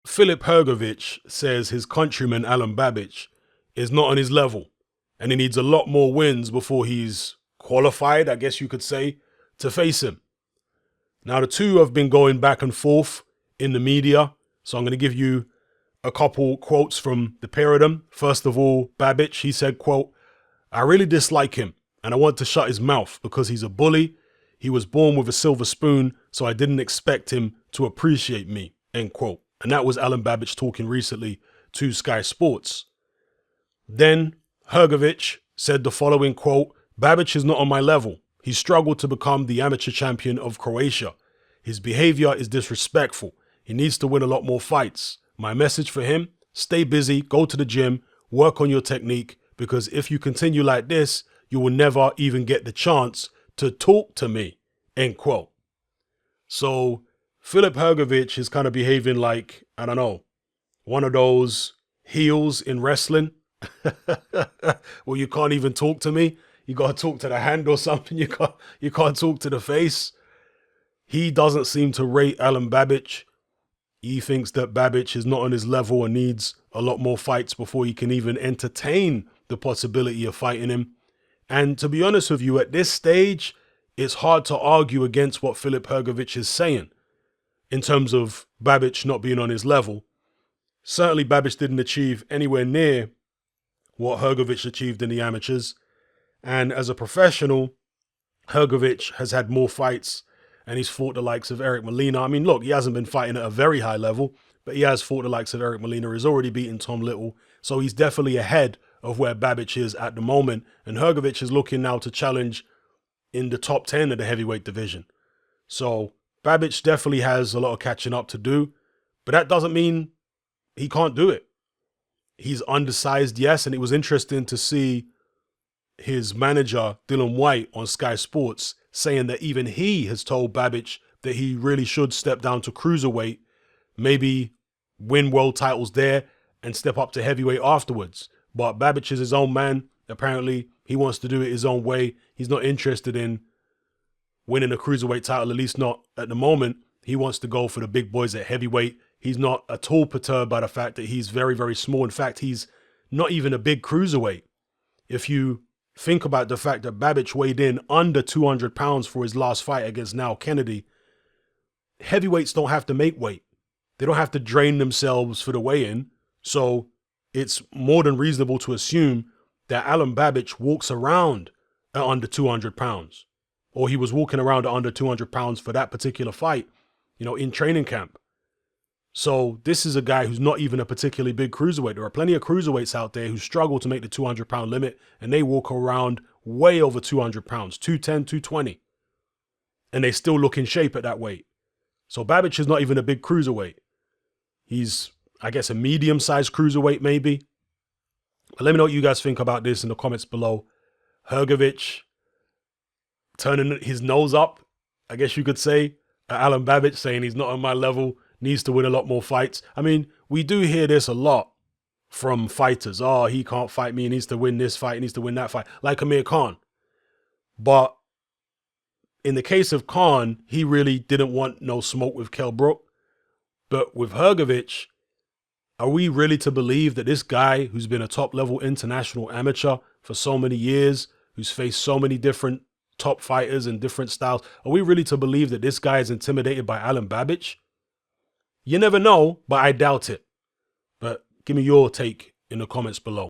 Filip Hrgovic says his countryman Alen Babic is not on his level and he needs a lot more wins before he's qualified, I guess you could say, to face him. Now, the two have been going back and forth in the media, so I'm going to give you a couple quotes from the pair of them. First of all, Babic, he said, quote, "I really dislike him and I want to shut his mouth because he's a bully. He was born with a silver spoon, so I didn't expect him to appreciate me," end quote. And that was Alen Babic talking recently to Sky Sports. Then Hrgovic said the following quote, "Babic is not on my level. He struggled to become the amateur champion of Croatia. His behavior is disrespectful. He needs to win a lot more fights. My message for him, stay busy, go to the gym, work on your technique, because if you continue like this, you will never even get the chance to talk to me," end quote. So Filip Hrgovic is kind of behaving like, I don't know, one of those heels in wrestling. Well, you can't even talk to me. You got to talk to the hand or something. You can't talk to the face. He doesn't seem to rate Alen Babic. He thinks that Babic is not on his level and needs a lot more fights before he can even entertain the possibility of fighting him. And to be honest with you, at this stage, it's hard to argue against what Filip Hrgovic is saying in terms of Babic not being on his level. Certainly, Babic didn't achieve anywhere near what Hrgovic achieved in the amateurs. And as a professional, Hrgovic has had more fights and he's fought the likes of Eric Molina. I mean, look, he hasn't been fighting at a very high level, but he has fought the likes of Eric Molina. He's already beaten Tom Little. So he's definitely ahead of where Babic is at the moment. And Hrgovic is looking now to challenge in the top 10 of the heavyweight division. So Babic definitely has a lot of catching up to do, but that doesn't mean he can't do it. He's undersized, yes, and it was interesting to see his manager, Dylan White, on Sky Sports saying that even he has told Babic that he really should step down to cruiserweight, maybe win world titles there and step up to heavyweight afterwards. But Babic is his own man. Apparently, he wants to do it his own way. He's not interested in winning a cruiserweight title, at least not at the moment. He wants to go for the big boys at heavyweight. He's not at all perturbed by the fact that he's very, very small. In fact, he's not even a big cruiserweight. If you think about the fact that Babic weighed in under 200 pounds for his last fight against Now Kennedy, heavyweights don't have to make weight. They don't have to drain themselves for the weigh-in. So it's more than reasonable to assume that Alen Babic walks around at under 200 pounds. Or he was walking around at under 200 pounds for that particular fight, in training camp. So this is a guy who's not even a particularly big cruiserweight. There are plenty of cruiserweights out there who struggle to make the 200-pound limit, and they walk around way over 200 pounds, 210, 220. And they still look in shape at that weight. So Babic is not even a big cruiserweight. He's, I guess, a medium-sized cruiserweight maybe. But let me know what you guys think about this in the comments below. Hrgovic turning his nose up, I guess you could say, at Alen Babic, saying he's not on my level, needs to win a lot more fights. I mean, we do hear this a lot from fighters. Oh, he can't fight me. He needs to win this fight. He needs to win that fight. Like Amir Khan. But in the case of Khan, he really didn't want no smoke with Kell Brook. But with Hrgovic, are we really to believe that this guy who's been a top-level international amateur for so many years, who's faced so many different top fighters and different styles, are we really to believe that this guy is intimidated by Alen Babic? You never know, but I doubt it. But give me your take in the comments below.